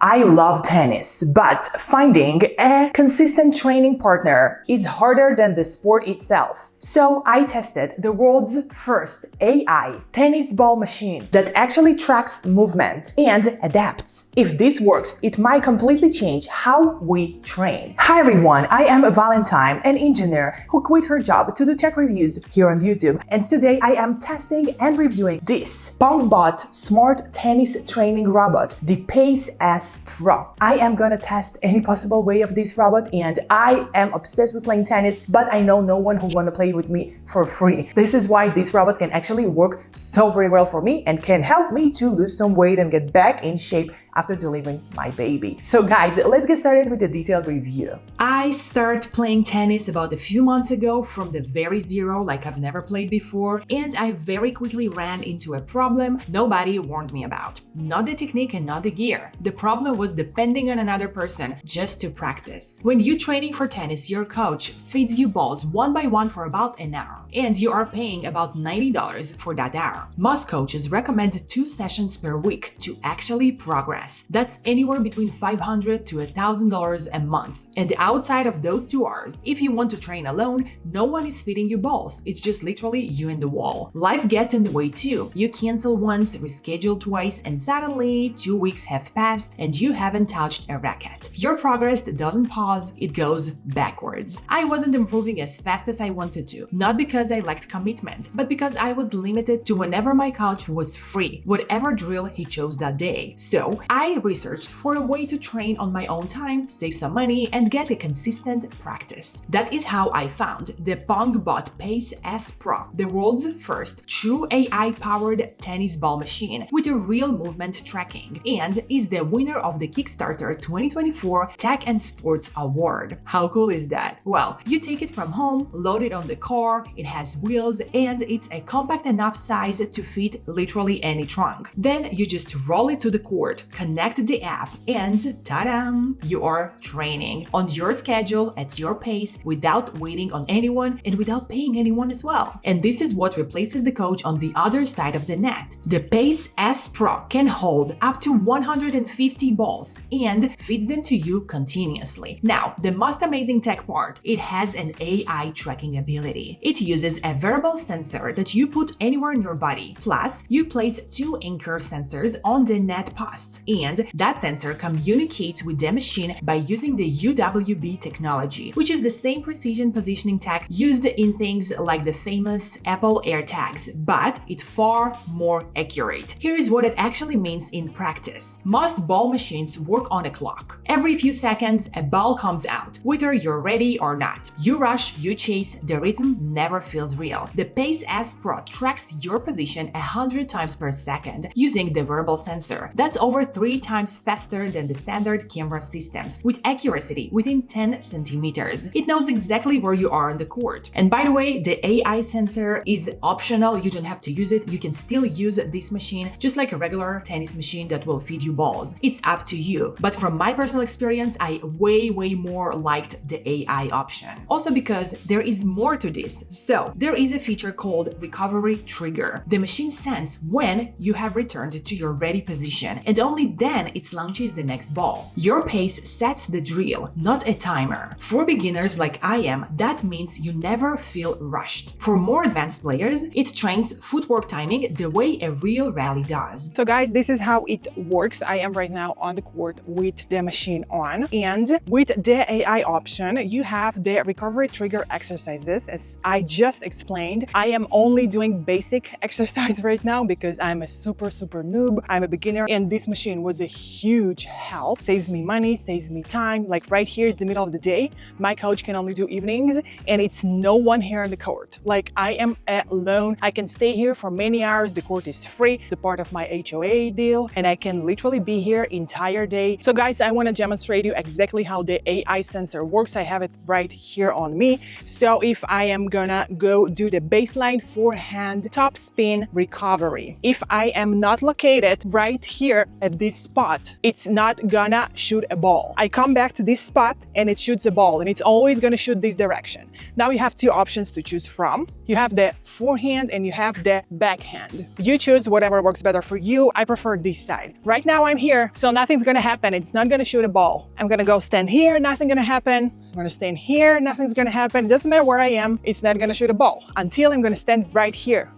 I love tennis, but finding a consistent training partner is harder than the sport itself. So I tested the world's first AI tennis ball machine that actually tracks movement and adapts. If this works, it might completely change how we train. Hi everyone, I am Valentine, an engineer who quit her job to do tech reviews here on YouTube. And today I am testing and reviewing this PongBot smart tennis training robot, the Pace S Pro. I am gonna test any possible way of this robot, and I am obsessed with playing tennis, but I know no one who wanna play with me for free. This is why this robot can actually work so very well for me and can help me to lose some weight and get back in shape after delivering my baby. So guys, let's get started with the detailed review. I started playing tennis about a few months ago from the very zero, like I've never played before, and I very quickly ran into a problem nobody warned me about. Not the technique and not the gear. The problem was depending on another person just to practice. When you're training for tennis, your coach feeds you balls one by one for about an hour, and you are paying about $90 for that hour. Most coaches recommend 2 sessions per week to actually progress. That's anywhere between $500 to $1,000 a month. And outside of those 2 hours, if you want to train alone, no one is feeding you balls. It's just literally you and the wall. Life gets in the way too. You cancel once, reschedule twice, and suddenly 2 weeks have passed and you haven't touched a racket. Your progress doesn't pause, it goes backwards. I wasn't improving as fast as I wanted to, not because I lacked commitment, but because I was limited to whenever my coach was free, whatever drill he chose that day. So I researched for a way to train on my own time, save some money, and get a consistent practice. That is how I found the PongBot Pace S Pro, the world's first true AI-powered tennis ball machine with a real movement tracking, and is the winner of the Kickstarter 2024 Tech and Sports Award. How cool is that? Well, you take it from home, load it on the car, it has wheels, and it's a compact enough size to fit literally any trunk. Then you just roll it to the court, connect the app, and ta-da! You are training on your schedule at your pace without waiting on anyone and without paying anyone as well. And this is what replaces the coach on the other side of the net. The Pace S Pro can hold up to 150 balls and feeds them to you continuously. Now, the most amazing tech part, it has an AI tracking ability. It uses a wearable sensor that you put anywhere in your body. Plus, you place 2 anchor sensors on the net posts, and that sensor communicates with the machine by using the UWB technology, which is the same precision positioning tech used in things like the famous Apple AirTags, but it's far more accurate. Here is what it actually means in practice. Most ball machines work on a clock. Every few seconds, a ball comes out, whether you're ready or not. You rush, you chase, the rhythm never feels real. The Pace S Pro tracks your position 100 times per second using the wearable sensor. That's over 3 times faster than the standard camera systems, with accuracy within 10 centimeters. It knows exactly where you are on the court. And by the way, the AI sensor is optional. You don't have to use it. You can still use this machine just like a regular tennis machine that will feed you balls. It's up to you. But from my personal experience, I way more liked the AI option. Also because there is more to this. So there is a feature called recovery trigger. The machine senses when you have returned to your ready position, and only then it launches the next ball. Your pace sets the drill, not a timer. For beginners like I am, that means you never feel rushed. For more advanced players, it trains footwork timing the way a real rally does. So guys, this is how it works. I am right now on the court with the machine on, and with the AI option, you have the recovery trigger exercises. As I just explained, I am only doing basic exercise right now because I'm a super noob. I'm a beginner, and this machine was a huge help. Saves me money, saves me time. Like right here is the middle of the day. My coach can only do evenings, and it's no one here on the court. Like I am alone. I can stay here for many hours. The court is free. It's a part of my HOA deal, and I can literally be here entire day. So guys, I want to demonstrate you exactly how the AI sensor works. I have it right here on me. So if I am gonna go do the baseline forehand top spin recovery, if I am not located right here at this spot, it's not gonna shoot a ball. I come back to this spot and it shoots a ball, and it's always gonna shoot this direction. Now you have 2 options to choose from. You have the forehand and you have the backhand. You choose whatever works better for you. I prefer this side. Right now I'm here, so nothing's gonna happen. It's not gonna shoot a ball. I'm gonna go stand here, nothing's gonna happen. I'm gonna stand here, nothing's gonna happen. It doesn't matter where I am, it's not gonna shoot a ball until I'm gonna stand right here.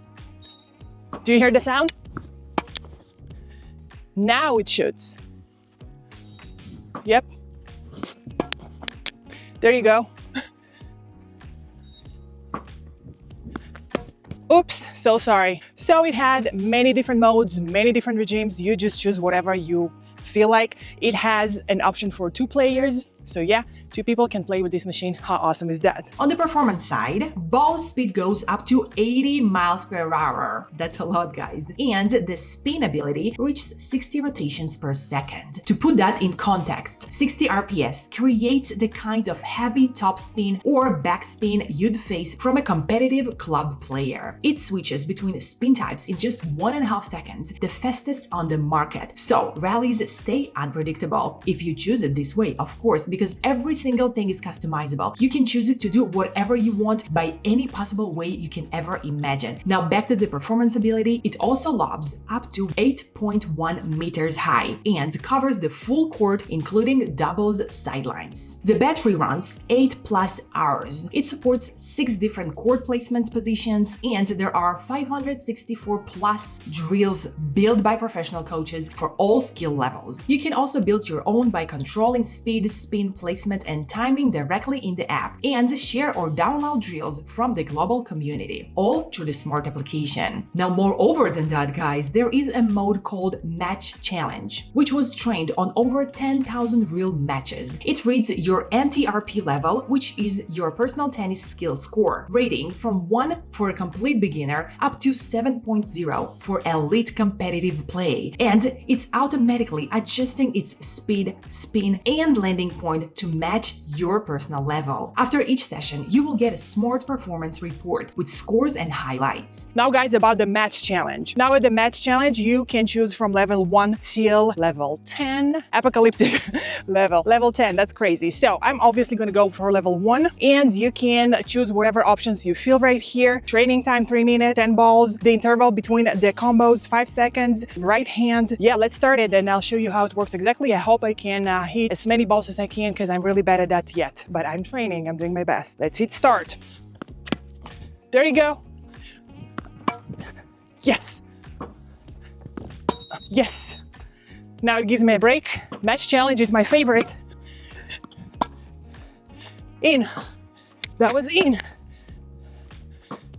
Do you hear the sound? Now it shoots. Yep. There you go. Oops, so sorry. So it had many different modes, many different regimes. You just choose whatever you feel like. It has an option for 2 players. So yeah, 2 people can play with this machine. How awesome is that? On the performance side, ball speed goes up to 80 miles per hour. That's a lot, guys. And the spin ability reaches 60 rotations per second. To put that in context, 60 RPS creates the kind of heavy topspin or backspin you'd face from a competitive club player. It switches between spin types in just 1.5 seconds, the fastest on the market. So rallies stay unpredictable. If you choose it this way, of course, because every single thing is customizable. You can choose it to do whatever you want by any possible way you can ever imagine. Now back to the performance ability, it also lobs up to 8.1 meters high and covers the full court, including doubles sidelines. The battery runs 8+ hours. It supports 6 different court placements positions, and there are 564+ drills built by professional coaches for all skill levels. You can also build your own by controlling speed, spin, placement, and timing directly in the app, and share or download drills from the global community, all through the smart application. Now, moreover than that, guys, there is a mode called Match Challenge, which was trained on over 10,000 real matches. It reads your NTRP level, which is your personal tennis skill score, rating from 1 for a complete beginner up to 7.0 for elite competitive play, and it's automatically adjusting its speed, spin, and landing point to match your personal level. After each session, you will get a smart performance report with scores and highlights. Now, guys, about the match challenge. Now, with the match challenge, you can choose from level 1 till level 10. Apocalyptic level 10. That's crazy. So I'm obviously going to go for level 1, and you can choose whatever options you feel right here. Training time 3 minutes, 10 balls, the interval between the combos 5 seconds, right hand. Yeah, let's start it, and I'll show you how it works exactly. I hope I can hit as many balls as I can, because I'm really bad at that yet, but I'm training, I'm doing my best. Let's hit start. There you go. Yes. Yes. Now it gives me a break. Match challenge is my favorite. In. That was in.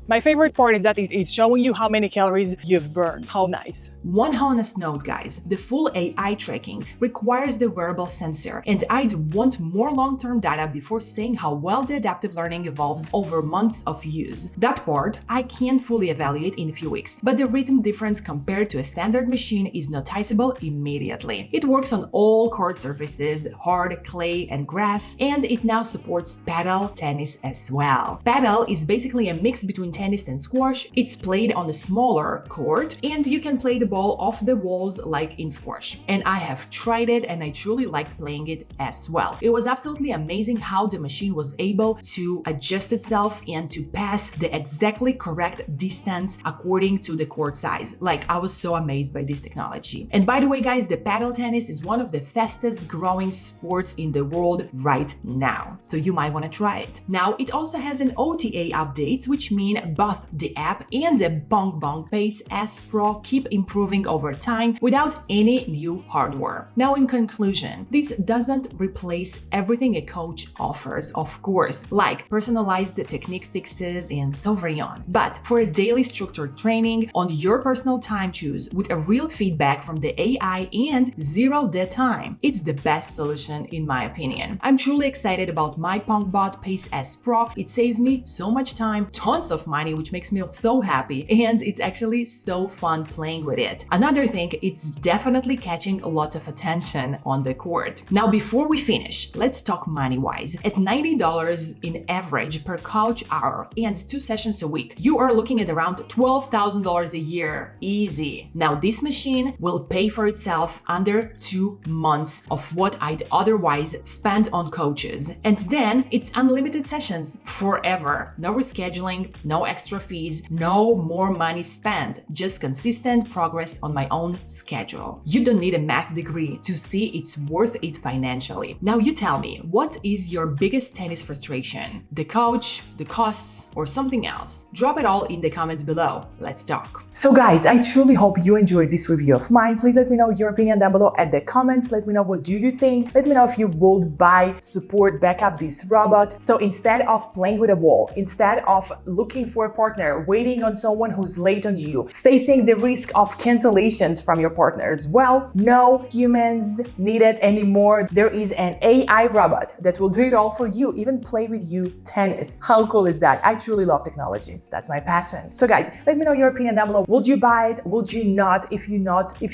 My favorite part is that it's showing you how many calories you've burned. How nice. One honest note, guys, the full AI tracking requires the wearable sensor, and I'd want more long-term data before saying how well the adaptive learning evolves over months of use. That part I can't fully evaluate in a few weeks, but the rhythm difference compared to a standard machine is noticeable immediately. It works on all court surfaces, hard, clay, and grass, and it now supports paddle tennis as well. Paddle is basically a mix between tennis and squash. It's played on a smaller court, and you can play the ball off the walls like in squash. And I have tried it, and I truly liked playing it as well. It was absolutely amazing how the machine was able to adjust itself and to pass the exactly correct distance according to the court size. Like, I was so amazed by this technology. And by the way, guys, the paddle tennis is one of the fastest growing sports in the world right now, so you might want to try it. Now, it also has an OTA updates, which mean both the app and the PongBot Pace S Pro keep improving over time without any new hardware. Now, in conclusion, this doesn't replace everything a coach offers, of course, like personalized technique fixes and so on. But for a daily structured training on your personal time choose with a real feedback from the AI and zero dead time, it's the best solution in my opinion. I'm truly excited about my PongBot Pace S Pro. It saves me so much time, tons of money, which makes me so happy, and it's actually so fun playing with it. Another thing, it's definitely catching lots of attention on the court. Now, before we finish, let's talk money-wise. At $90 in average per coach hour and 2 sessions a week, you are looking at around $12,000 a year. Easy. Now, this machine will pay for itself under 2 months of what I'd otherwise spend on coaches. And then it's unlimited sessions forever. No rescheduling, no extra fees, no more money spent, just consistent progress progress on my own schedule. You don't need a math degree to see it's worth it financially. Now you tell me, what is your biggest tennis frustration? The coach, the costs, or something else? Drop it all in the comments below. Let's talk. So guys, I truly hope you enjoyed this review of mine. Please let me know your opinion down below at the comments. Let me know, what do you think? Let me know if you would buy, support, back up this robot. So instead of playing with a wall, instead of looking for a partner, waiting on someone who's late on you, facing the risk of cancellations from your partners, well, no humans needed anymore. There is an AI robot that will do it all for you, even play with you tennis. How cool is that? I truly love technology. That's my passion. So guys, let me know your opinion down below. Would you buy it? Would you not? If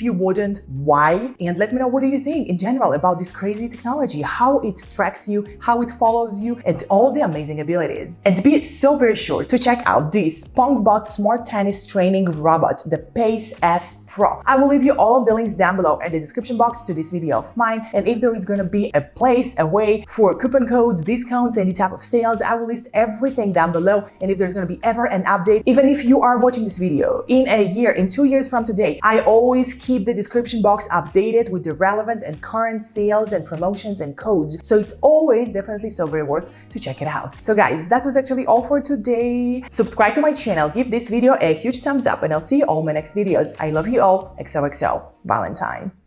you wouldn't, why? And let me know, what do you think in general about this crazy technology, how it tracks you, how it follows you, and all the amazing abilities. And be so very sure to check out this PongBot smart tennis training robot, the Pace S Pro. I will leave you all of the links down below in the description box to this video of mine. And if there is going to be a place, a way for coupon codes, discounts, any type of sales, I will list everything down below. And if there's going to be ever an update, even if you are watching this video in a year, in 2 years from today, I always keep the description box updated with the relevant and current sales and promotions and codes. So it's always definitely so very worth to check it out. So guys, that was actually all for today. Subscribe to my channel, give this video a huge thumbs up, and I'll see you all in my next videos. I love you all. XOXO Valentine.